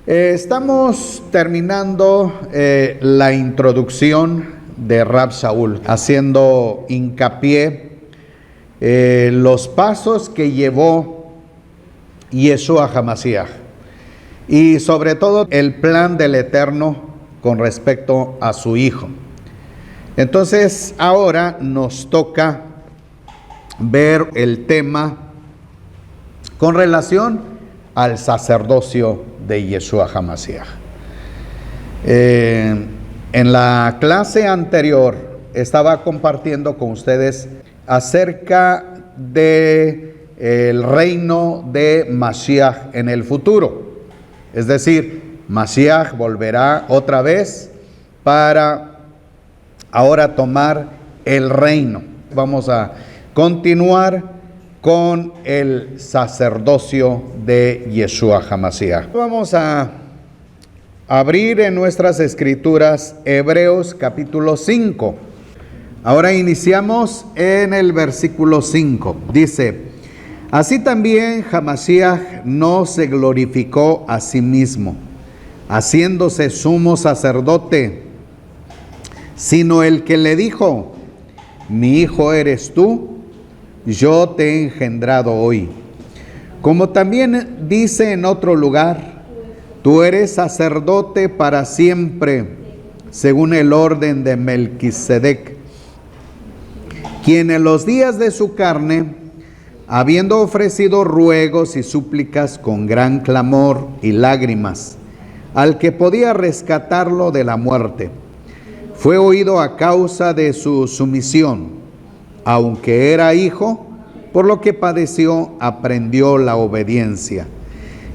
Estamos terminando la introducción de Rab Shaul, haciendo hincapié los pasos que llevó Yeshua HaMashiach y sobre todo el plan del Eterno con respecto a su Hijo. Entonces ahora nos toca ver el tema con relación al sacerdocio de Yeshua HaMashiach. En la clase anterior estaba compartiendo con ustedes acerca del reino de Mashiach en el futuro. Es decir, Mashiach volverá otra vez para ahora tomar el reino. Vamos a continuar con el sacerdocio de Yeshua HaMashiach. Vamos a abrir en nuestras escrituras Hebreos capítulo 5. Ahora iniciamos en el versículo 5. Dice: así también HaMashiach no se glorificó a sí mismo, haciéndose sumo sacerdote, sino el que le dijo: mi hijo eres tú, yo te he engendrado hoy. Como también dice en otro lugar: tú eres sacerdote para siempre, según el orden de Melquisedec, quien en los días de su carne, habiendo ofrecido ruegos y súplicas con gran clamor y lágrimas, al que podía rescatarlo de la muerte, fue oído a causa de su sumisión. Aunque era hijo, por lo que padeció, aprendió la obediencia.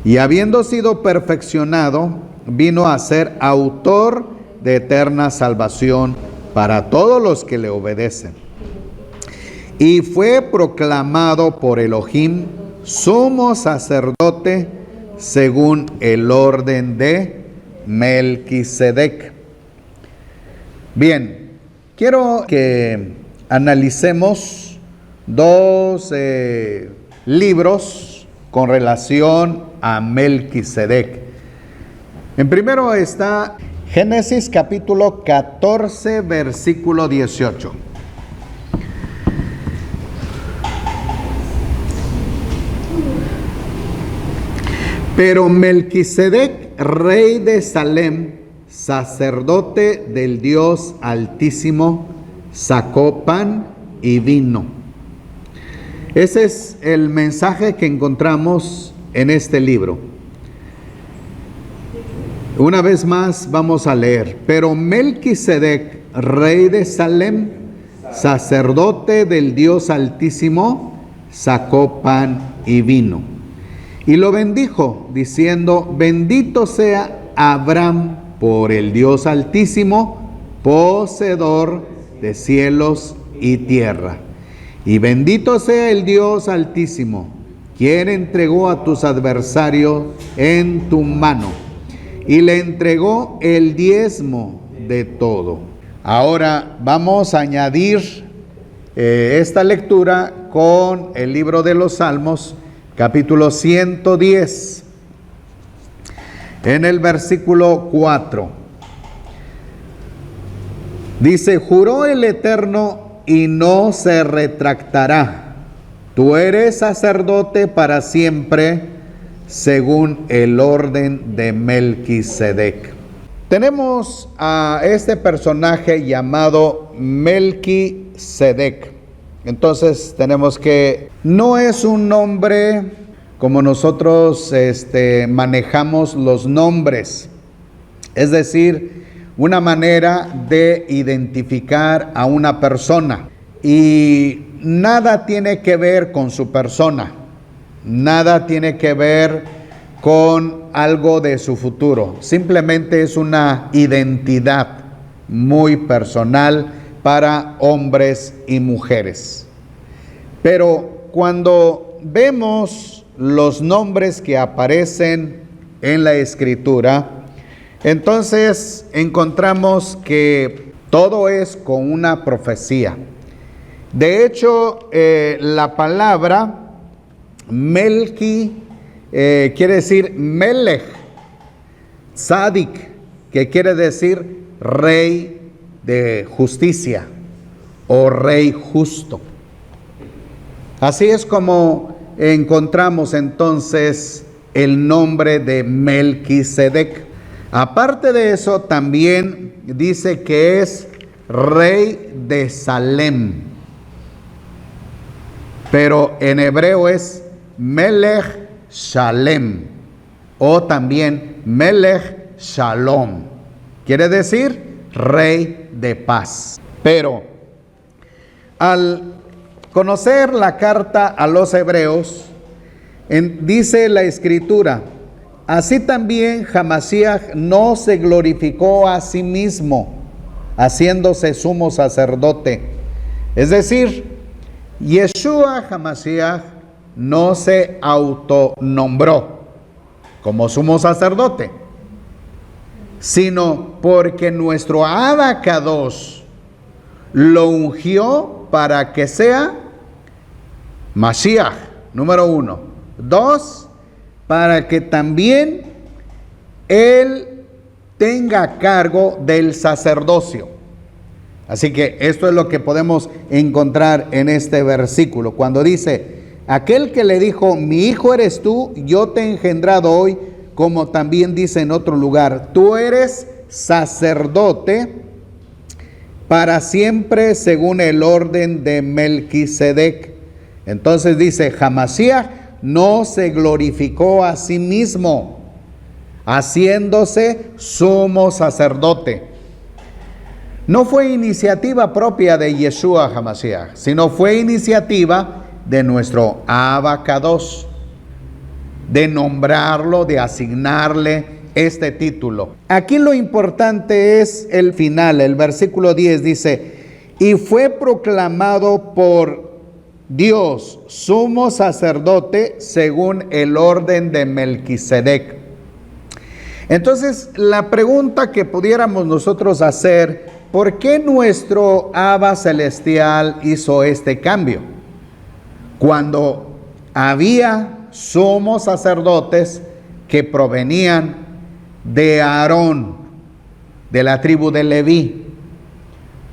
Y habiendo sido perfeccionado, vino a ser autor de eterna salvación para todos los que le obedecen. Y fue proclamado por Elohim sumo sacerdote según el orden de Melquisedec. Bien, quiero que analicemos dos libros con relación a Melquisedec. En primero está Génesis capítulo 14, versículo 18. Pero Melquisedec, rey de Salem, sacerdote del Dios Altísimo, sacó pan y vino. Ese es el mensaje que encontramos en este libro. Una vez más vamos a leer. Pero Melquisedec, rey de Salem, sacerdote del Dios Altísimo, sacó pan y vino. Y lo bendijo, diciendo: bendito sea Abraham por el Dios Altísimo, poseedor de cielos y tierra. Y bendito sea el Dios Altísimo, quien entregó a tus adversarios en tu mano, y le entregó el diezmo de todo. Ahora vamos a añadir esta lectura con el libro de los Salmos, capítulo 110, en el versículo 4. Dice: juró el Eterno y no se retractará. Tú eres sacerdote para siempre, según el orden de Melquisedec. Tenemos a este personaje llamado Melquisedec. Entonces tenemos que no es un nombre como nosotros manejamos los nombres. Es decir, una manera de identificar a una persona, y nada tiene que ver con su persona, nada tiene que ver con algo de su futuro, simplemente es una identidad muy personal para hombres y mujeres. Pero cuando vemos los nombres que aparecen en la Escritura, entonces encontramos que todo es con una profecía. De hecho, la palabra Melqui quiere decir Melech. Tzadik, que quiere decir rey de justicia o rey justo. Así es como encontramos entonces el nombre de Melquisedec. Aparte de eso, también dice que es rey de Salem, pero en hebreo es Melech Shalem o también Melech Shalom. Quiere decir rey de paz. Pero al conocer la carta a los hebreos, dice la escritura: así también Amasías no se glorificó a sí mismo, haciéndose sumo sacerdote. Es decir, Yeshua Amasías no se autonombró como sumo sacerdote, sino porque nuestro Abacados lo ungió para que sea Mashiach, número 1. 2, para que también él tenga cargo del sacerdocio. Así que esto es lo que podemos encontrar en este versículo, cuando dice: aquel que le dijo, mi hijo eres tú, yo te he engendrado hoy, como también dice en otro lugar, tú eres sacerdote para siempre según el orden de Melquisedec. Entonces dice, Amasías no se glorificó a sí mismo, haciéndose sumo sacerdote. No fue iniciativa propia de Yeshua Amasías, sino fue iniciativa de nuestro Abacados, de nombrarlo, de asignarle este título. Aquí lo importante es el final, el versículo 10 dice: y fue proclamado por Dios sumo sacerdote según el orden de Melquisedec. Entonces, la pregunta que pudiéramos nosotros hacer: ¿por qué nuestro Abba celestial hizo este cambio? Cuando había sumos sacerdotes que provenían de Aarón, de la tribu de Leví,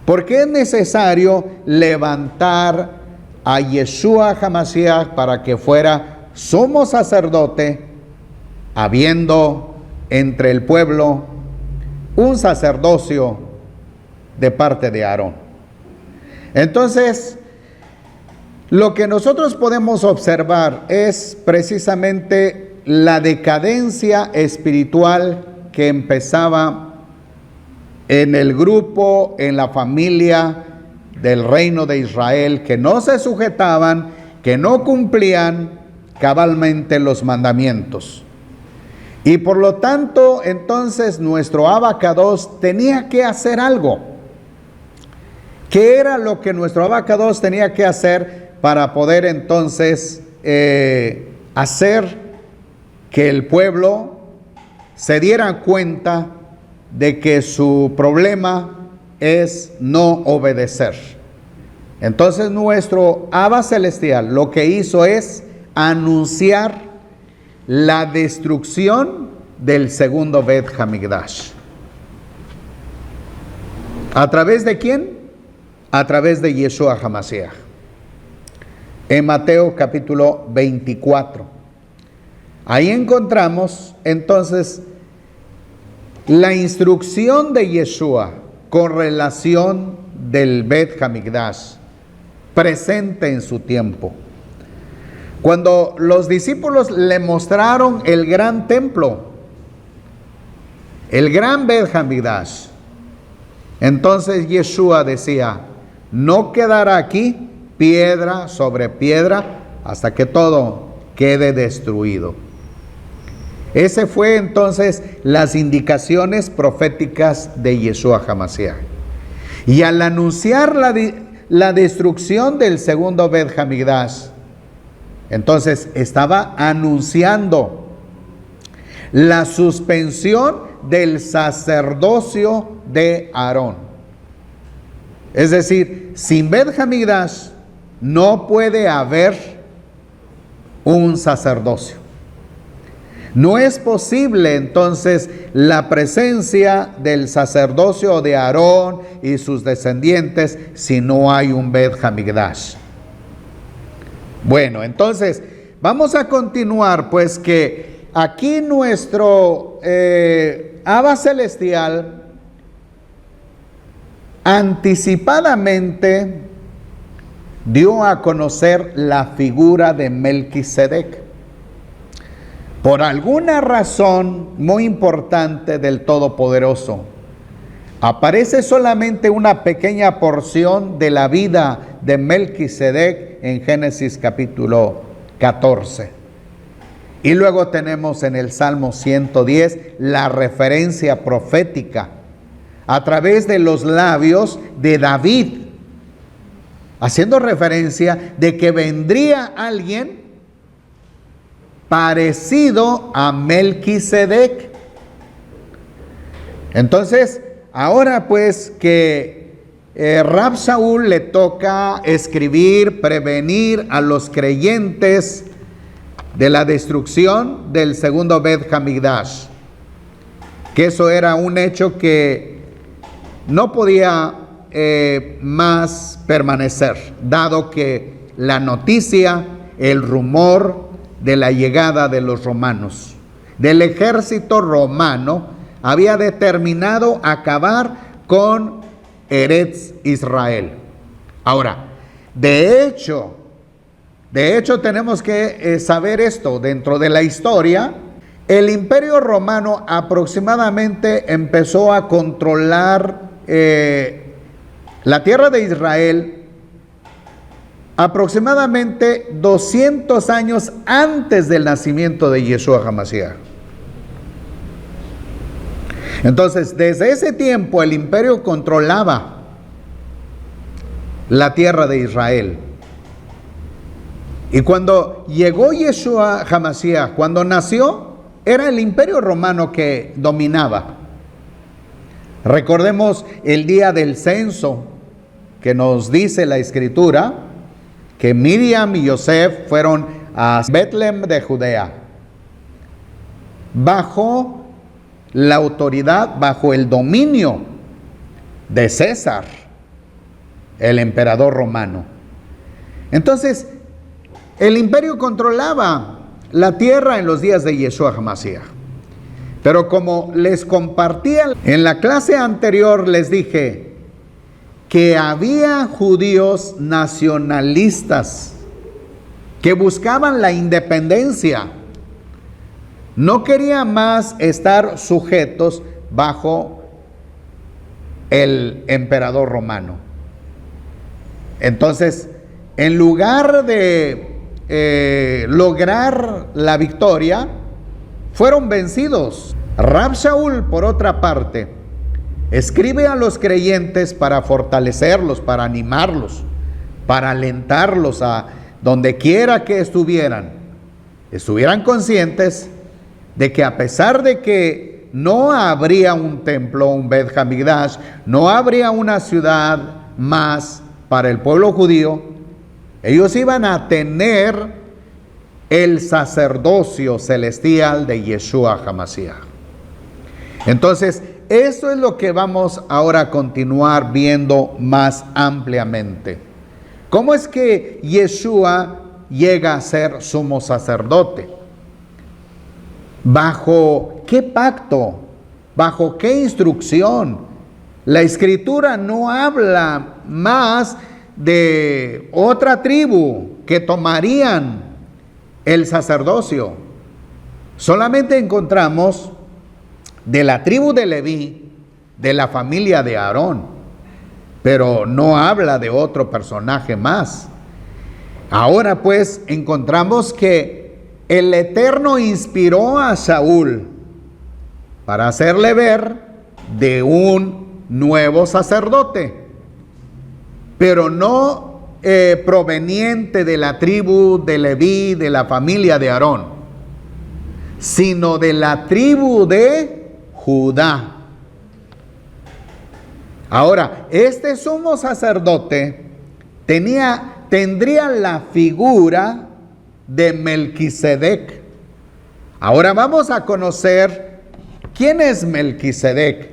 ¿por qué es necesario levantar a Yeshua Amasías para que fuera sumo sacerdote, habiendo entre el pueblo un sacerdocio de parte de Aarón? Entonces, lo que nosotros podemos observar es precisamente la decadencia espiritual que empezaba en el grupo, en la familia del reino de Israel, que no se sujetaban, que no cumplían cabalmente los mandamientos. Y por lo tanto, entonces nuestro Abacados tenía que hacer algo. ¿Qué era lo que nuestro Abacados tenía que hacer para poder entonces hacer que el pueblo se diera cuenta de que su problema es no obedecer? Entonces nuestro Abba celestial lo que hizo es anunciar la destrucción del segundo Bet Hamikdash. ¿A través de quién? A través de Yeshua Amasías. En Mateo capítulo 24. Ahí encontramos entonces la instrucción de Yeshua con relación del Bet Hamikdash presente en su tiempo. Cuando los discípulos le mostraron el gran templo, el gran Bet Hamikdash, entonces Yeshua decía: no quedará aquí piedra sobre piedra hasta que todo quede destruido. Ese fue entonces las indicaciones proféticas de Yeshua Amasías. Y al anunciar la destrucción del segundo Bet Hamikdash, entonces estaba anunciando la suspensión del sacerdocio de Aarón. Es decir, sin Bet Hamikdash no puede haber un sacerdocio. No es posible entonces la presencia del sacerdocio de Aarón y sus descendientes si no hay un Bet Hamikdash. Bueno, entonces vamos a continuar, pues que aquí nuestro Abba Celestial anticipadamente dio a conocer la figura de Melquisedec. Por alguna razón muy importante del Todopoderoso, aparece solamente una pequeña porción de la vida de Melquisedec en Génesis capítulo 14. Y luego tenemos en el Salmo 110 la referencia profética a través de los labios de David, haciendo referencia de que vendría alguien parecido a Melquisedec. Entonces, ahora pues que Rab Shaul le toca escribir, prevenir a los creyentes de la destrucción del segundo Bet Hamikdash, que eso era un hecho que no podía más permanecer, dado que la noticia, el rumor de la llegada de los romanos, del ejército romano, había determinado acabar con Eretz Israel. Ahora, de hecho tenemos que saber esto dentro de la historia. El Imperio Romano aproximadamente empezó a controlar la tierra de Israel aproximadamente 200 años antes del nacimiento de Yeshua HaMashiach. Entonces, desde ese tiempo el imperio controlaba la tierra de Israel. Y cuando llegó Yeshua HaMashiach, cuando nació, era el imperio romano que dominaba. Recordemos el día del censo que nos dice la Escritura, que Miriam y Yosef fueron a Betlem de Judea, bajo la autoridad, bajo el dominio de César, el emperador romano. Entonces, el imperio controlaba la tierra en los días de Yeshua HaMashiach. Pero como les compartía en la clase anterior, les dije que había judíos nacionalistas que buscaban la independencia. No querían más estar sujetos bajo el emperador romano. Entonces, en lugar de lograr la victoria, fueron vencidos. Rab Shaul, por otra parte, escribe a los creyentes para fortalecerlos, para animarlos, para alentarlos a donde quiera que estuvieran conscientes de que a pesar de que no habría un templo, un Bet Hamikdash, no habría una ciudad más para el pueblo judío, ellos iban a tener el sacerdocio celestial de Yeshua HaMashiach. Entonces, eso es lo que vamos ahora a continuar viendo más ampliamente. ¿Cómo es que Yeshua llega a ser sumo sacerdote? ¿Bajo qué pacto? ¿Bajo qué instrucción? La Escritura no habla más de otra tribu que tomarían el sacerdocio. Solamente encontramos de la tribu de Leví, de la familia de Aarón, pero no habla de otro personaje más. Ahora pues encontramos que el Eterno inspiró a Saúl para hacerle ver de un nuevo sacerdote, pero no proveniente de la tribu de Leví, de la familia de Aarón, sino de la tribu de Judá. Ahora, este sumo sacerdote tendría la figura de Melquisedec, Ahora vamos a conocer quién es Melquisedec,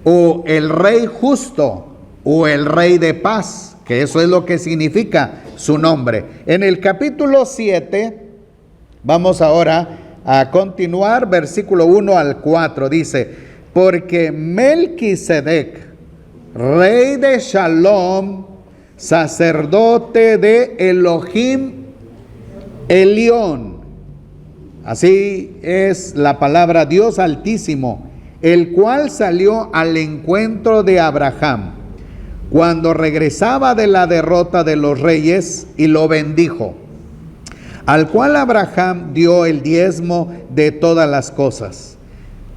o el rey justo, o el rey de paz, que eso es lo que significa su nombre. En el capítulo 7, vamos ahora a continuar, versículo 1 al 4, dice: porque Melquisedec, rey de Shalom, sacerdote de Elohim Elión, así es la palabra Dios Altísimo, el cual salió al encuentro de Abraham cuando regresaba de la derrota de los reyes y lo bendijo, al cual Abraham dio el diezmo de todas las cosas.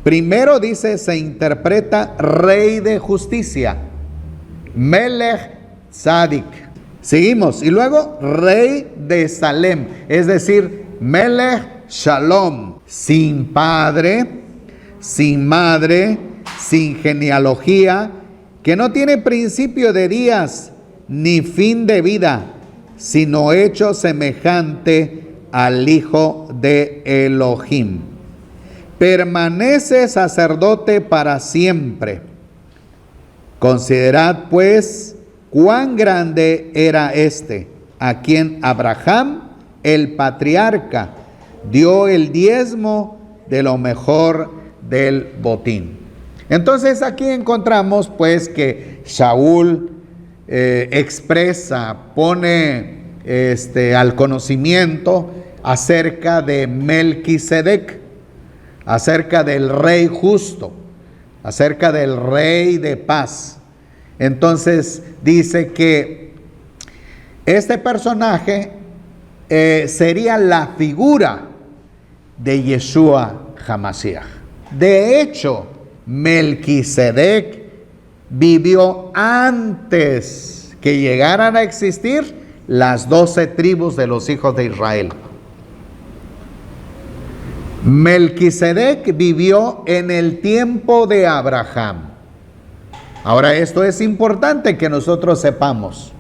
Primero dice, se interpreta rey de justicia, Melech Tzadik. Seguimos, y luego rey de Salem, es decir, Melech Shalom, sin padre, sin madre, sin genealogía, que no tiene principio de días ni fin de vida, sino hecho semejante al Hijo de Elohim. Permanece sacerdote para siempre. Considerad pues cuán grande era este, a quien Abraham, el patriarca, dio el diezmo de lo mejor del botín. Entonces aquí encontramos pues que Saúl expresa, pone al conocimiento acerca de Melquisedec, acerca del rey justo, acerca del rey de paz. Entonces dice que este personaje sería la figura de Yeshua HaMashiach. De hecho, Melquisedec vivió antes que llegaran a existir las 12 tribus de los hijos de Israel. Melquisedec vivió en el tiempo de Abraham. Ahora, esto es importante que nosotros sepamos.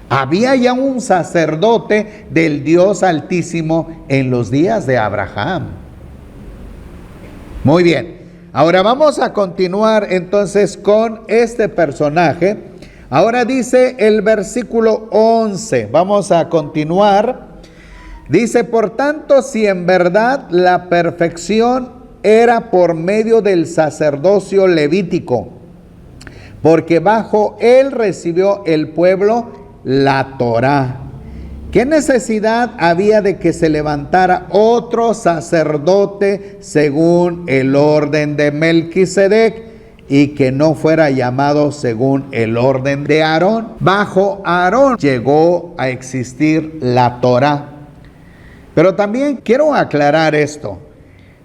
Había ya un sacerdote del Dios Altísimo en los días de Abraham. Muy bien. Ahora vamos a continuar entonces con este personaje. Ahora dice el versículo 11. Vamos a continuar. Dice, por tanto, si en verdad la perfección era por medio del sacerdocio levítico, porque bajo él recibió el pueblo la Torá, ¿qué necesidad había de que se levantara otro sacerdote según el orden de Melquisedec y que no fuera llamado según el orden de Aarón? Bajo Aarón llegó a existir la Torá. Pero también quiero aclarar esto.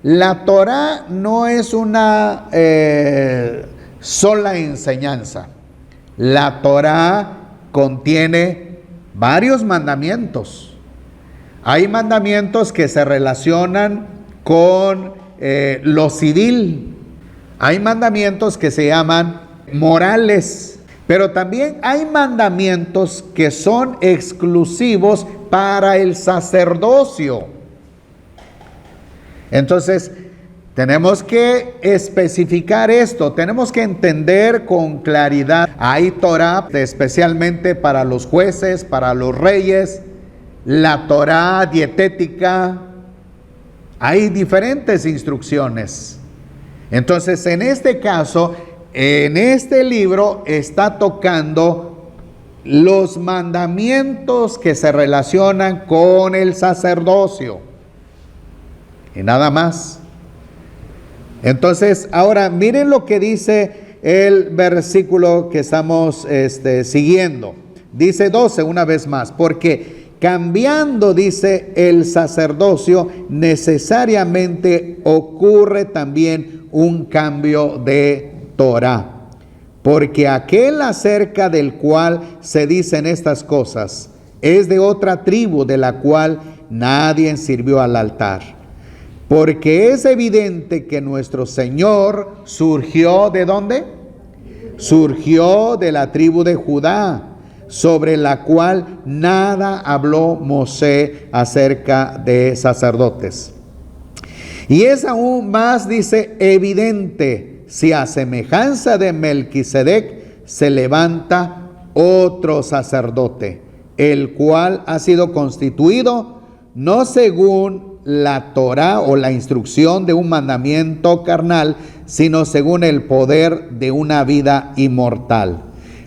La Torá no es una sola enseñanza. La Torá contiene varios mandamientos. Hay mandamientos que se relacionan con lo civil. Hay mandamientos que se llaman morales. Pero también hay mandamientos que son exclusivos para el sacerdocio. Entonces, tenemos que especificar esto, tenemos que entender con claridad. Hay Torá especialmente para los jueces, para los reyes, la Torá dietética, hay diferentes instrucciones. Entonces, en este caso, en este libro está tocando los mandamientos que se relacionan con el sacerdocio. Y nada más. Entonces, ahora miren lo que dice el versículo que estamos siguiendo. Dice 12 una vez más, porque cambiando, dice, el sacerdocio, necesariamente ocurre también un cambio de Torá. Porque aquel acerca del cual se dicen estas cosas es de otra tribu de la cual nadie sirvió al altar. Porque es evidente que nuestro Señor surgió ¿de dónde? Surgió de la tribu de Judá, sobre la cual nada habló Mosé acerca de sacerdotes. Y es aún más, dice, evidente si a semejanza de Melquisedec se levanta otro sacerdote, el cual ha sido constituido no según la Torá o la instrucción de un mandamiento carnal, sino según el poder de una vida inmortal.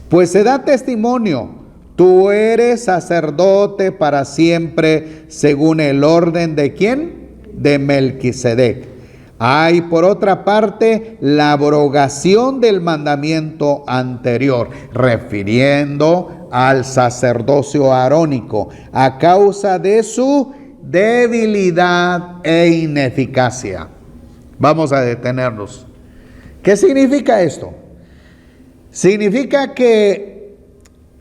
Pues se da testimonio, tú eres sacerdote para siempre, según el orden de ¿quién? De Melquisedec. Hay por otra parte la abrogación del mandamiento anterior, refiriendo al sacerdocio arónico, a causa de su debilidad e ineficacia. Vamos a detenernos. ¿Qué significa esto? Significa que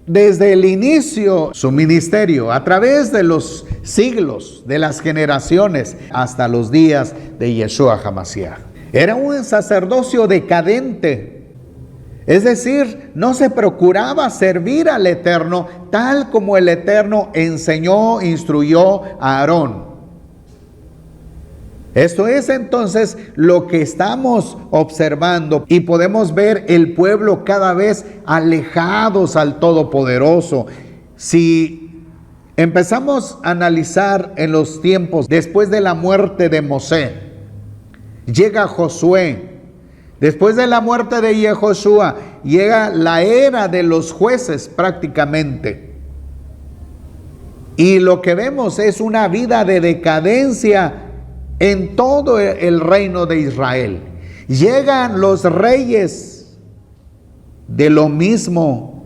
desde el inicio su ministerio, a través de los siglos, de las generaciones, hasta los días de Yeshua HaMashiach, era un sacerdocio decadente. Es decir, no se procuraba servir al Eterno tal como el Eterno enseñó, instruyó a Aarón. Esto es entonces lo que estamos observando y podemos ver el pueblo cada vez alejados al Todopoderoso. Si empezamos a analizar en los tiempos después de la muerte de Mosé, llega Josué. Después de la muerte de Yehoshua, llega la era de los jueces prácticamente. Y lo que vemos es una vida de decadencia en todo el reino de Israel. Llegan los reyes de lo mismo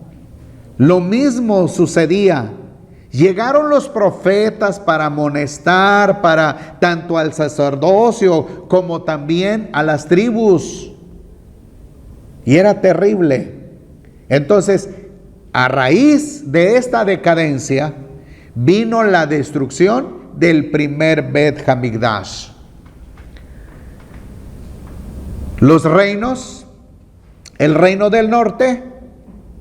sucedía. Llegaron los profetas para amonestar, para tanto al sacerdocio como también a las tribus. Y era terrible. Entonces, a raíz de esta decadencia, vino la destrucción del primer Bet Hamikdash. Los reinos, el reino del norte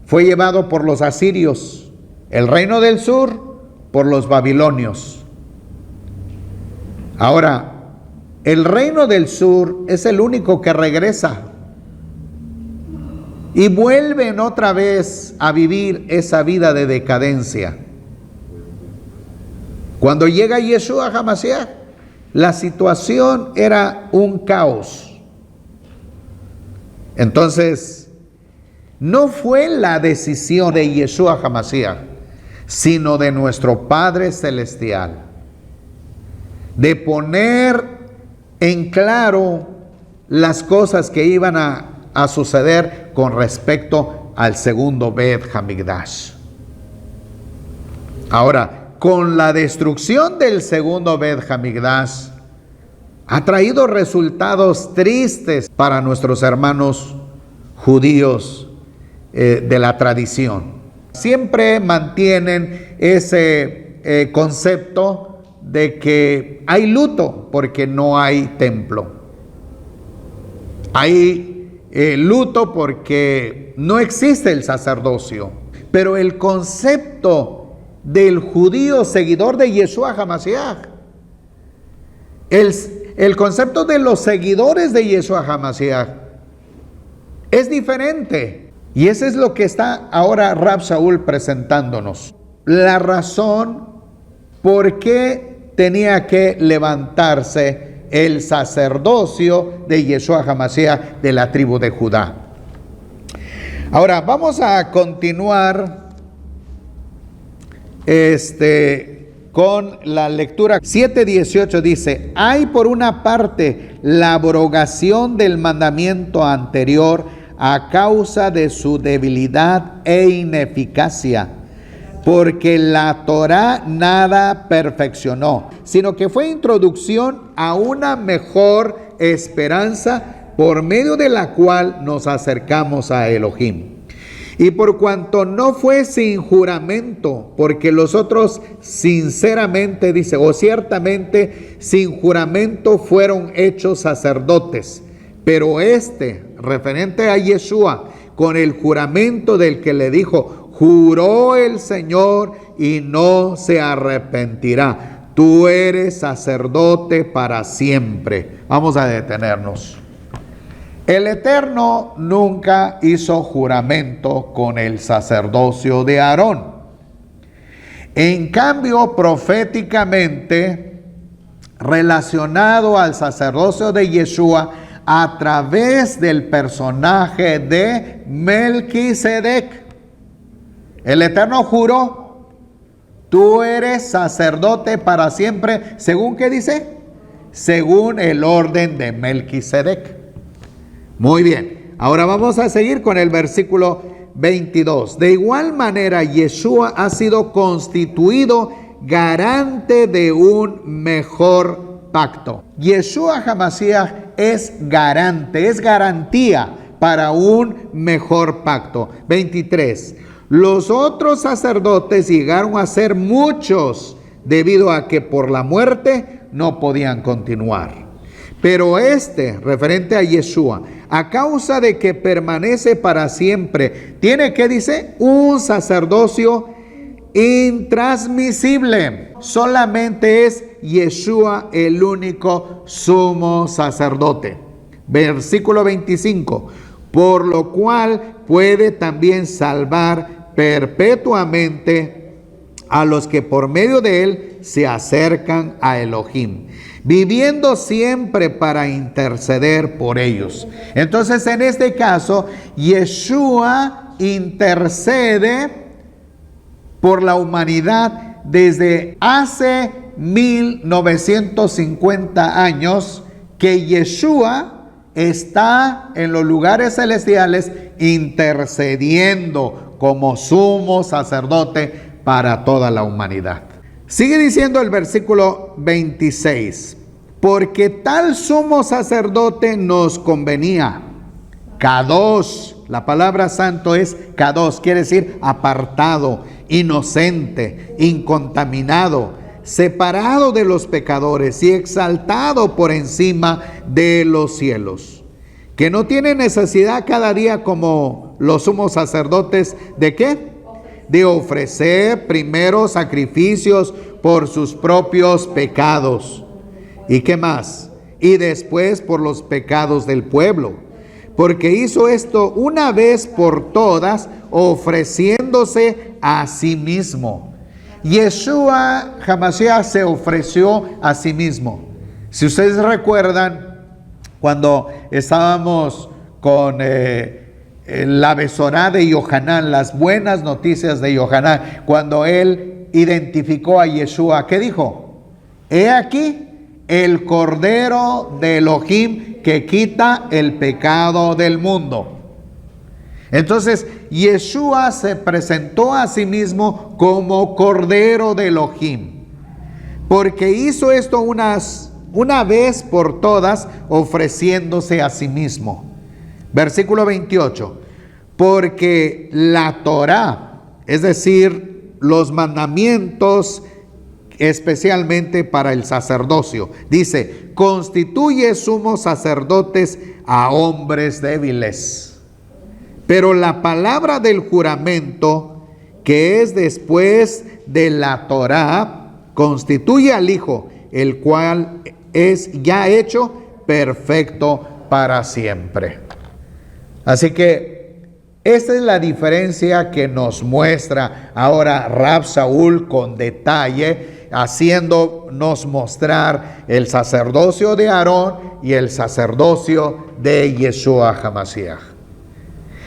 fue llevado por los asirios, el reino del sur por los babilonios. Ahora, el reino del sur es el único que regresa y vuelven otra vez a vivir esa vida de decadencia. Cuando llega Yeshua HaMashiach, la situación era un caos. Entonces, no fue la decisión de Yeshua HaMashiach, sino de nuestro Padre Celestial, de poner en claro las cosas que iban a suceder con respecto al segundo Bet Hamikdash. Ahora, con la destrucción del segundo Bet Hamikdash, ha traído resultados tristes para nuestros hermanos judíos de la tradición. Siempre mantienen ese concepto de que hay luto porque no hay templo. Hay luto porque no existe el sacerdocio. Pero el concepto del judío seguidor de Yeshua HaMashiach, el concepto de los seguidores de Yeshua HaMashiach es diferente. Y eso es lo que está ahora Rab Shaul presentándonos. La razón por qué tenía que levantarse el sacerdocio de Yeshua HaMashiach de la tribu de Judá. Ahora vamos a continuar con la lectura. 7:18 dice: hay por una parte la abrogación del mandamiento anterior a causa de su debilidad e ineficacia, porque la Torá nada perfeccionó, sino que fue introducción a una mejor esperanza por medio de la cual nos acercamos a Elohim. Y por cuanto no fue sin juramento, porque los otros sinceramente, dice, o ciertamente sin juramento fueron hechos sacerdotes, pero referente a Yeshua, con el juramento del que le dijo, juró el Señor y no se arrepentirá. tú eres sacerdote para siempre. Vamos a detenernos. El Eterno nunca hizo juramento con el sacerdocio de Aarón. En cambio, proféticamente, relacionado al sacerdocio de Yeshua, a través del personaje de Melquisedec, el Eterno juró: tú eres sacerdote para siempre. ¿Según qué dice? Según el orden de Melquisedec. Muy bien, ahora vamos a seguir con el versículo 22. De igual manera, Yeshua ha sido constituido garante de un mejor pacto. Yeshua HaMashiach es garante, es garantía para un mejor pacto. 23. Los otros sacerdotes llegaron a ser muchos debido a que por la muerte no podían continuar. Pero referente a Yeshua, a causa de que permanece para siempre, tiene, ¿qué dice? Un sacerdocio intransmisible. Solamente es Yeshua el único sumo sacerdote. Versículo 25. Por lo cual puede también salvar perpetuamente a los que por medio de él se acercan a Elohim, viviendo siempre para interceder por ellos. Entonces, en este caso, Yeshua intercede por la humanidad desde hace 1950 años que Yeshua está en los lugares celestiales intercediendo como sumo sacerdote para toda la humanidad. Sigue diciendo el versículo 26, porque tal sumo sacerdote nos convenía. Kadosh, la palabra santo es Kadosh, quiere decir apartado, inocente, incontaminado, separado de los pecadores y exaltado por encima de los cielos, que no tiene necesidad cada día como los sumos sacerdotes, ¿de qué? De ofrecer primero sacrificios por sus propios pecados. ¿Y qué más? Y después por los pecados del pueblo. Porque hizo esto una vez por todas, ofreciéndose a sí mismo. Yeshua HaMashiach se ofreció a sí mismo. Si ustedes recuerdan, cuando estábamos con la Besorá de Yohanan, las buenas noticias de Yohanan, cuando él identificó a Yeshua, ¿qué dijo? He aquí el Cordero de Elohim que quita el pecado del mundo. Entonces, Yeshua se presentó a sí mismo como Cordero de Elohim, porque hizo esto una vez por todas, ofreciéndose a sí mismo. Versículo 28, porque la Torá, es decir, los mandamientos, especialmente para el sacerdocio, dice, constituye sumos sacerdotes a hombres débiles. Pero la palabra del juramento, que es después de la Torá, constituye al Hijo, el cual es ya hecho perfecto para siempre. Así que esta es la diferencia que nos muestra ahora Rab Saúl con detalle, haciéndonos mostrar el sacerdocio de Aarón y el sacerdocio de Yeshua HaMashiach.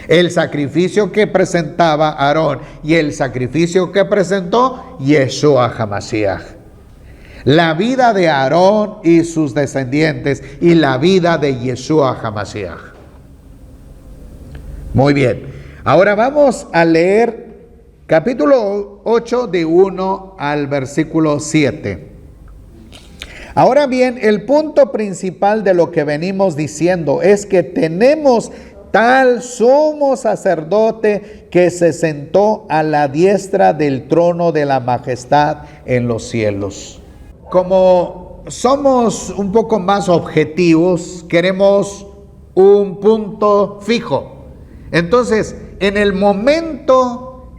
El sacrificio que presentaba Aarón y el sacrificio que presentó Yeshua HaMashiach. La vida de Aarón y sus descendientes y la vida de Yeshua HaMashiach. Muy bien, ahora vamos a leer capítulo 8 de 1 al versículo 7. Ahora bien, el punto principal de lo que venimos diciendo es que tenemos tal sumo sacerdote que se sentó a la diestra del trono de la majestad en los cielos. Como somos un poco más objetivos, queremos un punto fijo. Entonces, en el momento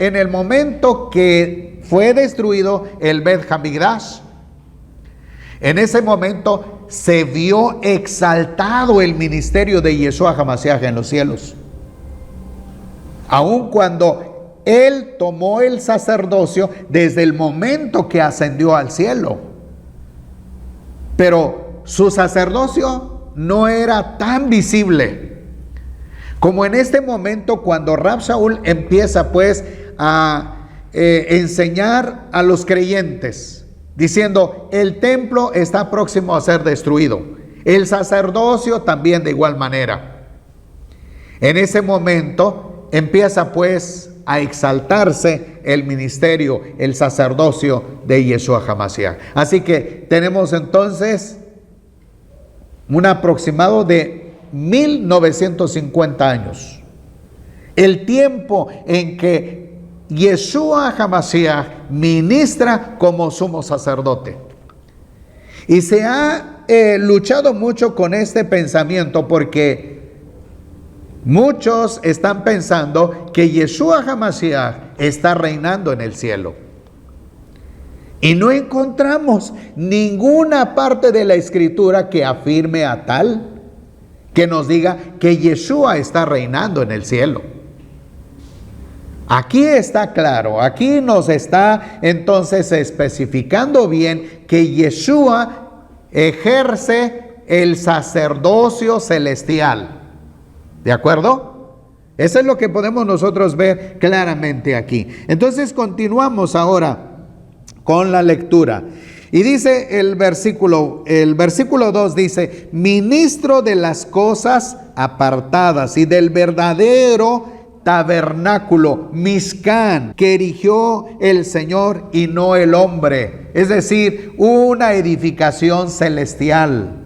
que fue destruido el Bet Hamikdash, En ese momento se vio exaltado el ministerio de Yeshua HaMashiach en los cielos. Aun cuando él tomó el sacerdocio desde el momento que ascendió al cielo. Pero su sacerdocio no era tan visible como en este momento, cuando Rab Shaul empieza pues a enseñar a los creyentes, diciendo: el templo está próximo a ser destruido, el sacerdocio también de igual manera. En ese momento empieza pues a exaltarse el ministerio, el sacerdocio de Yeshua HaMashiach. Así que tenemos entonces un aproximado de 1950 años, el tiempo en que Yeshua HaMashiach ministra como sumo sacerdote. Y se ha luchado mucho con este pensamiento, porque muchos están pensando que Yeshua HaMashiach está reinando en el cielo. Y no encontramos ninguna parte de la Escritura que afirme a tal, que nos diga que Yeshua está reinando en el cielo. Aquí está claro, aquí nos está entonces especificando bien que Yeshua ejerce el sacerdocio celestial. ¿De acuerdo? Eso es lo que podemos nosotros ver claramente aquí. Entonces continuamos ahora con la lectura. Y dice el versículo 2 dice: ministro de las cosas apartadas y del verdadero tabernáculo, Mishkan, que erigió el Señor y no el hombre. Es decir, una edificación celestial.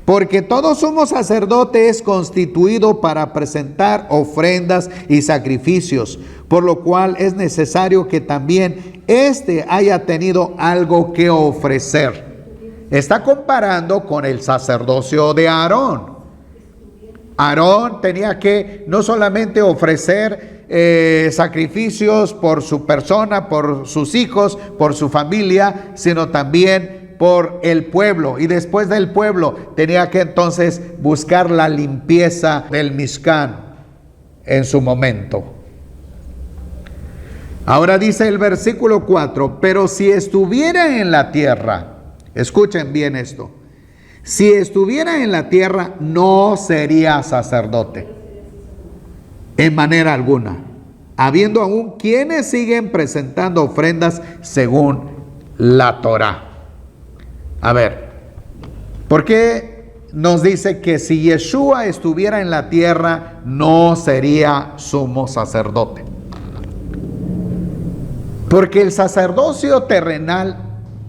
Porque todo sumo sacerdote es constituido para presentar ofrendas y sacrificios, por lo cual es necesario que también éste haya tenido algo que ofrecer. Está comparando con el sacerdocio de Aarón. Aarón tenía que no solamente ofrecer sacrificios por su persona, por sus hijos, por su familia, sino también por el pueblo, y después del pueblo tenía que entonces buscar la limpieza del Mishkan en su momento. Ahora dice el versículo 4: pero si estuviera en la tierra, escuchen bien esto, si estuviera en la tierra no sería sacerdote en manera alguna, habiendo aún quienes siguen presentando ofrendas según la Torá. A ver, ¿por qué nos dice que si Yeshua estuviera en la tierra no sería sumo sacerdote? Porque el sacerdocio terrenal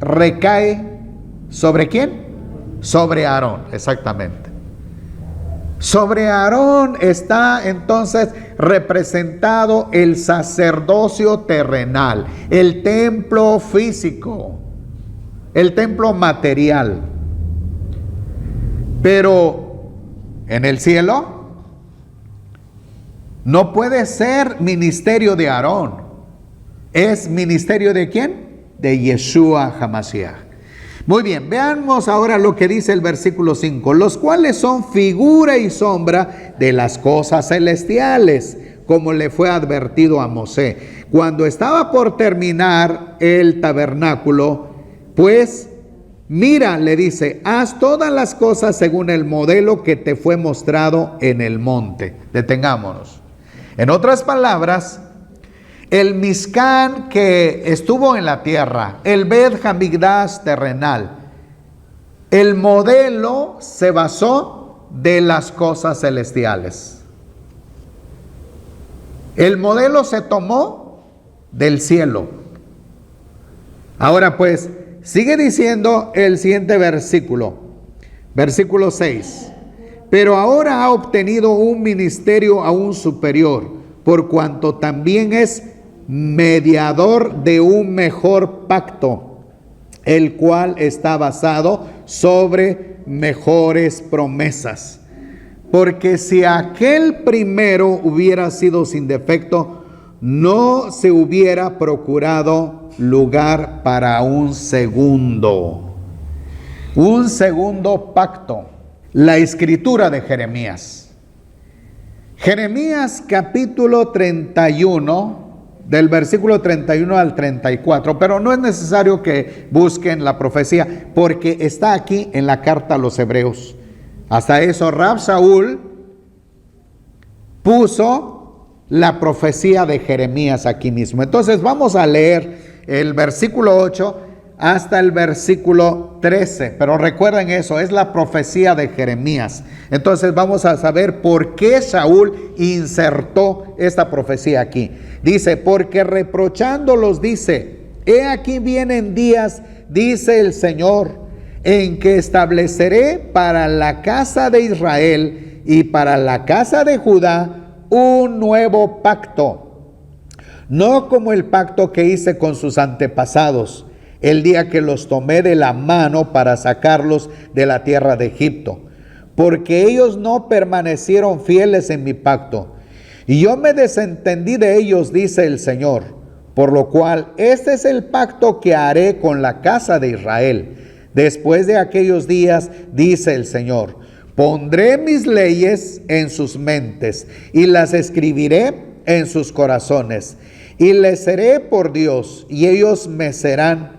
recae ¿sobre quién? Sobre Aarón, exactamente. Sobre Aarón está entonces representado el sacerdocio terrenal, el templo físico, el templo material. Pero en el cielo no puede ser ministerio de Aarón. ¿Es ministerio de quién? De Yeshua HaMashiach. Muy bien, veamos ahora lo que dice el versículo 5. Los cuales son figura y sombra de las cosas celestiales, como le fue advertido a Mosé cuando estaba por terminar el tabernáculo. Pues mira, le dice, haz todas las cosas según el modelo que te fue mostrado en el monte. Detengámonos. En otras palabras, el Mishkan que estuvo en la tierra, el Bet Hamikdash terrenal, el modelo se basó de las cosas celestiales. El modelo se tomó del cielo. Ahora pues, sigue diciendo el siguiente versículo, versículo 6. Pero ahora ha obtenido un ministerio aún superior, por cuanto también es mediador de un mejor pacto, el cual está basado sobre mejores promesas. Porque si aquel primero hubiera sido sin defecto, no se hubiera procurado lugar para un segundo. Un segundo pacto, la escritura de Jeremías. Jeremías capítulo 31, del versículo 31 al 34, pero no es necesario que busquen la profecía, porque está aquí en la carta a los hebreos. Hasta eso, Rab Shaul puso la profecía de Jeremías aquí mismo. Entonces vamos a leer el versículo 8 hasta el versículo 13, pero recuerden eso, es la profecía de Jeremías. Entonces vamos a saber por qué Saúl insertó esta profecía aquí. Dice, porque reprochándolos dice, he aquí vienen días, dice el Señor, en que estableceré para la casa de Israel y para la casa de Judá un nuevo pacto, no como el pacto que hice con sus antepasados, el día que los tomé de la mano para sacarlos de la tierra de Egipto, porque ellos no permanecieron fieles en mi pacto, y yo me desentendí de ellos, dice el Señor, por lo cual este es el pacto que haré con la casa de Israel. Después de aquellos días, dice el Señor, pondré mis leyes en sus mentes y las escribiré en sus corazones, y les seré por Dios, y ellos me serán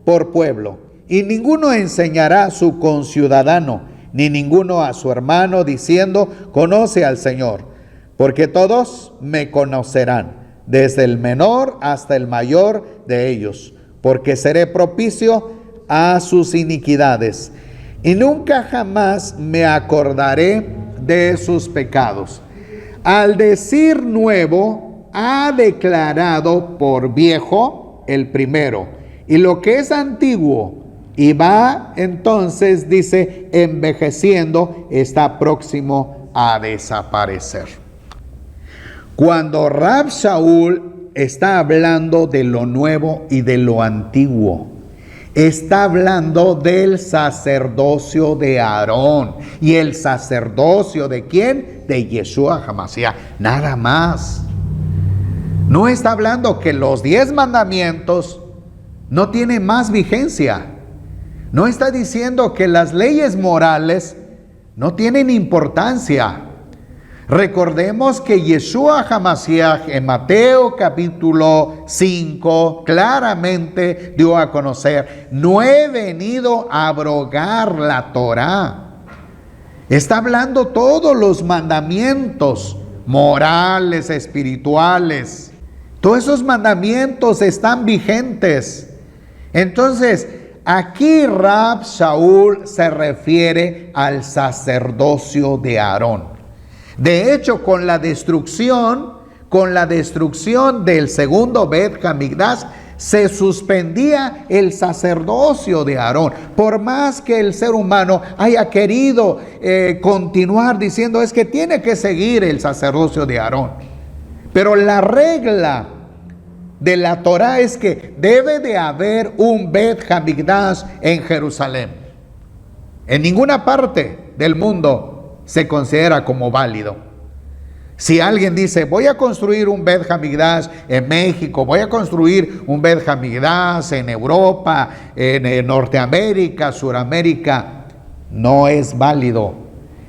por pueblo, y ninguno enseñará a su conciudadano, ni ninguno a su hermano, diciendo, conoce al Señor, porque todos me conocerán, desde el menor hasta el mayor de ellos, porque seré propicio a sus iniquidades, y nunca jamás me acordaré de sus pecados. Al decir nuevo, ha declarado por viejo el primero, y lo que es antiguo y va entonces, dice, envejeciendo, está próximo a desaparecer. Cuando Rab Shaul está hablando de lo nuevo y de lo antiguo, está hablando del sacerdocio de Aarón. ¿Y el sacerdocio de quién? De Yeshua HaMashiach, nada más. No está hablando que los 10 mandamientos no tienen más vigencia. No está diciendo que las leyes morales no tienen importancia. Recordemos que Yeshua HaMashiach en Mateo capítulo 5 claramente dio a conocer, no he venido a abrogar la Torá. Está hablando todos los mandamientos morales, espirituales. Todos esos mandamientos están vigentes. Entonces, aquí Rab Shaul se refiere al sacerdocio de Aarón. De hecho, con la destrucción del segundo Bet Hamikdash, se suspendía el sacerdocio de Aarón. Por más que el ser humano haya querido continuar diciendo, es que tiene que seguir el sacerdocio de Aarón. Pero la regla de la Torá es que debe de haber un Bet Hamikdash en Jerusalén. En ninguna parte del mundo se considera como válido. Si alguien dice, voy a construir un Bet Hamikdash en México, voy a construir un Bet Hamikdash en Europa, en Norteamérica, Suramérica, no es válido.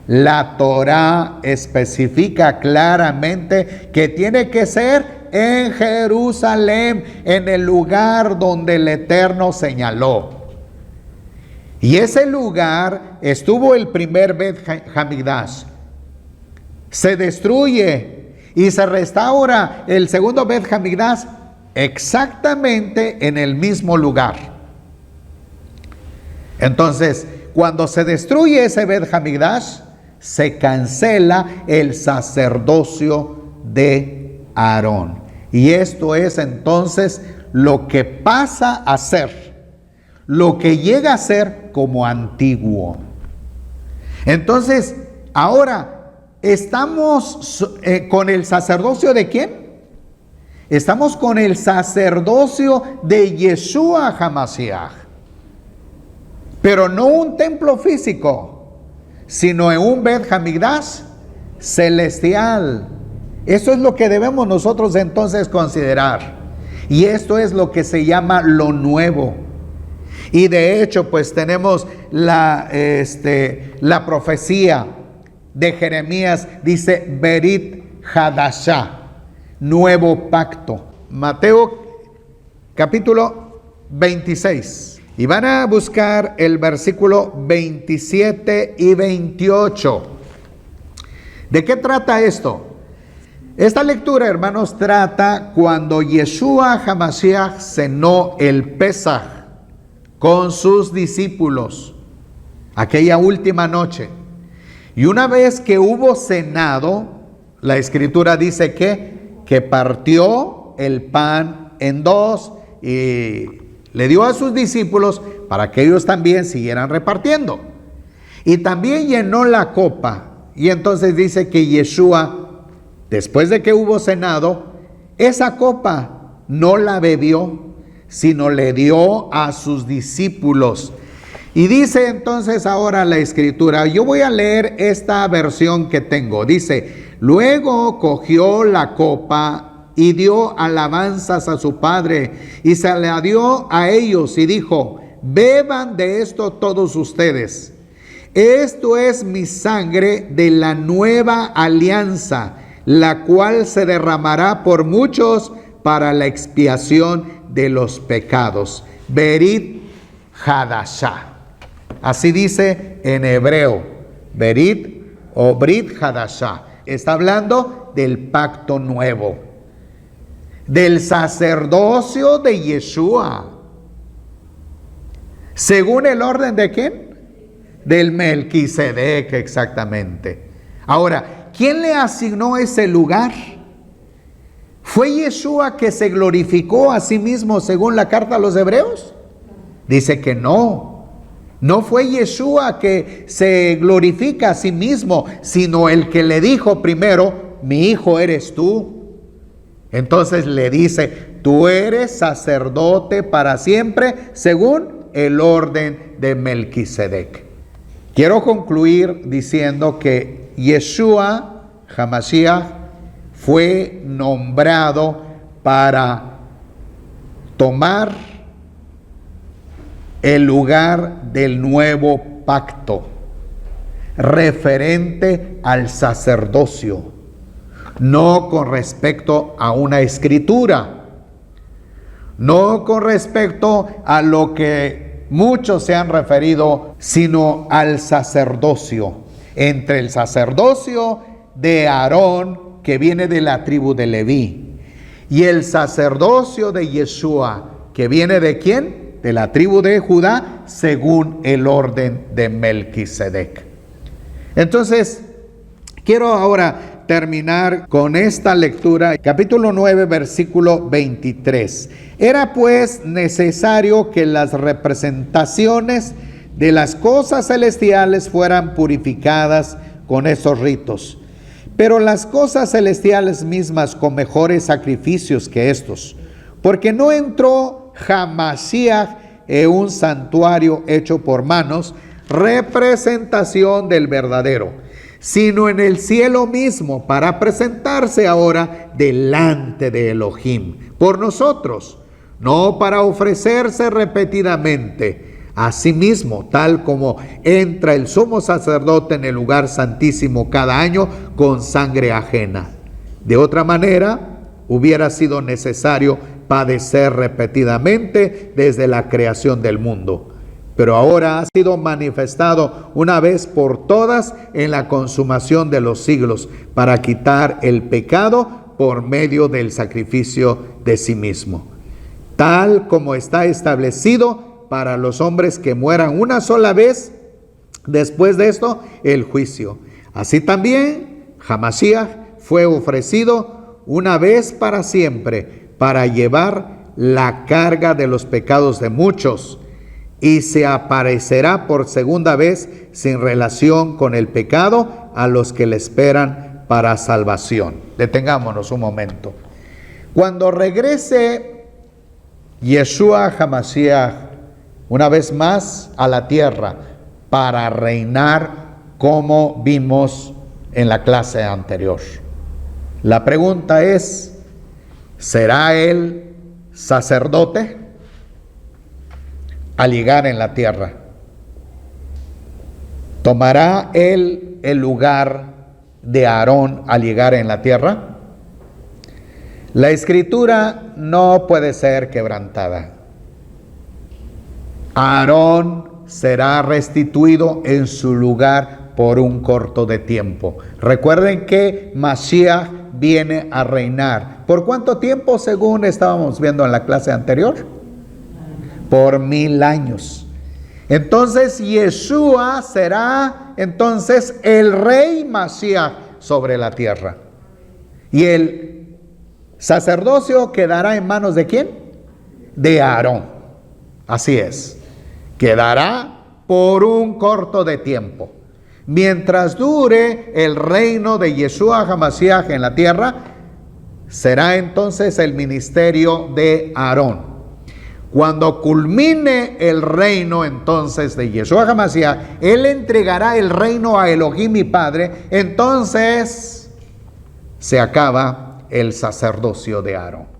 La Torá especifica claramente que tiene que ser en Jerusalén, en el lugar donde el Eterno señaló. Y ese lugar estuvo el primer Bet Hamikdash. Se destruye y se restaura el segundo Bet Hamikdash exactamente en el mismo lugar. Entonces, cuando se destruye ese Bet Hamikdash, se cancela el sacerdocio de Aarón. Y esto es entonces lo que pasa a ser, lo que llega a ser como antiguo. Entonces, ahora estamos con el sacerdocio ¿de quién? Estamos con el sacerdocio de Yeshua HaMashiach. Pero no un templo físico, sino en un Bet Hamikdash celestial. Eso es lo que debemos nosotros entonces considerar. Y esto es lo que se llama lo nuevo. Y de hecho, pues tenemos la profecía de Jeremías, dice Berit Hadashah, nuevo pacto. Mateo capítulo 26. Y van a buscar el versículo 27 y 28. ¿De qué trata esto? Esta lectura, hermanos, trata cuando Yeshua HaMashiach cenó el Pesaj con sus discípulos, aquella última noche. Y una vez que hubo cenado, la Escritura dice que partió el pan en dos y le dio a sus discípulos para que ellos también siguieran repartiendo. Y también llenó la copa. Y entonces dice que Yeshua, después de que hubo cenado, esa copa no la bebió, sino le dio a sus discípulos. Y dice entonces ahora la Escritura, yo voy a leer esta versión que tengo. Dice, luego cogió la copa y dio alabanzas a su Padre, y se la dio a ellos y dijo, beban de esto todos ustedes. Esto es mi sangre de la nueva alianza, la cual se derramará por muchos para la expiación de los pecados. Berit Hadashah. Así dice en hebreo, Berit o Brit Hadashah. Está hablando del pacto nuevo, del sacerdocio de Yeshua. ¿Según el orden de quién? Del Melquisedec, exactamente. Ahora, ¿quién le asignó ese lugar? ¿Fue Yeshua que se glorificó a sí mismo según la carta a los Hebreos? Dice que no. No fue Yeshua que se glorifica a sí mismo, sino el que le dijo primero, mi hijo eres tú. Entonces le dice, tú eres sacerdote para siempre según el orden de Melquisedec. Quiero concluir diciendo que Yeshua HaMashiach fue nombrado para tomar el lugar del nuevo pacto referente al sacerdocio, no con respecto a una escritura, no con respecto a lo que muchos se han referido, sino al sacerdocio, entre el sacerdocio de Aarón, que viene de la tribu de Leví, y el sacerdocio de Yeshua, que viene ¿de quién? De la tribu de Judá, según el orden de Melquisedec. Entonces, quiero ahora terminar con esta lectura, capítulo 9, versículo 23. Era pues necesario que las representaciones de las cosas celestiales fueran purificadas con esos ritos, pero las cosas celestiales mismas con mejores sacrificios que estos, porque no entró HaMashiach en un santuario hecho por manos, representación del verdadero, sino en el cielo mismo, para presentarse ahora delante de Elohim por nosotros, no para ofrecerse repetidamente a sí mismo, tal como entra el sumo sacerdote en el lugar santísimo cada año con sangre ajena. De otra manera, hubiera sido necesario padecer repetidamente desde la creación del mundo. Pero ahora ha sido manifestado una vez por todas en la consumación de los siglos, para quitar el pecado por medio del sacrificio de sí mismo, tal como está establecido para los hombres que mueran una sola vez, después de esto el juicio. Así también HaMashiach fue ofrecido una vez para siempre, para llevar la carga de los pecados de muchos, y se aparecerá por segunda vez sin relación con el pecado a los que le esperan para salvación. Detengámonos un momento. Cuando regrese Yeshua HaMashiach una vez más a la tierra para reinar, como vimos en la clase anterior, la pregunta es, ¿será él sacerdote? al llegar en la tierra. ¿Tomará él el lugar de Aarón al llegar en la tierra? La escritura no puede ser quebrantada. Aarón será restituido en su lugar por un corto de tiempo. Recuerden que Mashiach viene a reinar. ¿Por cuánto tiempo, según estábamos viendo en la clase anterior? Por 1000 años. Entonces Yeshua será entonces el rey Mashiach sobre la tierra. ¿Y el sacerdocio quedará en manos de quién? De Aarón. Así es. Quedará por un corto de tiempo. Mientras dure el reino de Yeshua HaMashiach en la tierra, será entonces el ministerio de Aarón. Cuando culmine el reino entonces de Yeshua HaMashiach, él entregará el reino a Elohim mi Padre, entonces se acaba el sacerdocio de Aarón.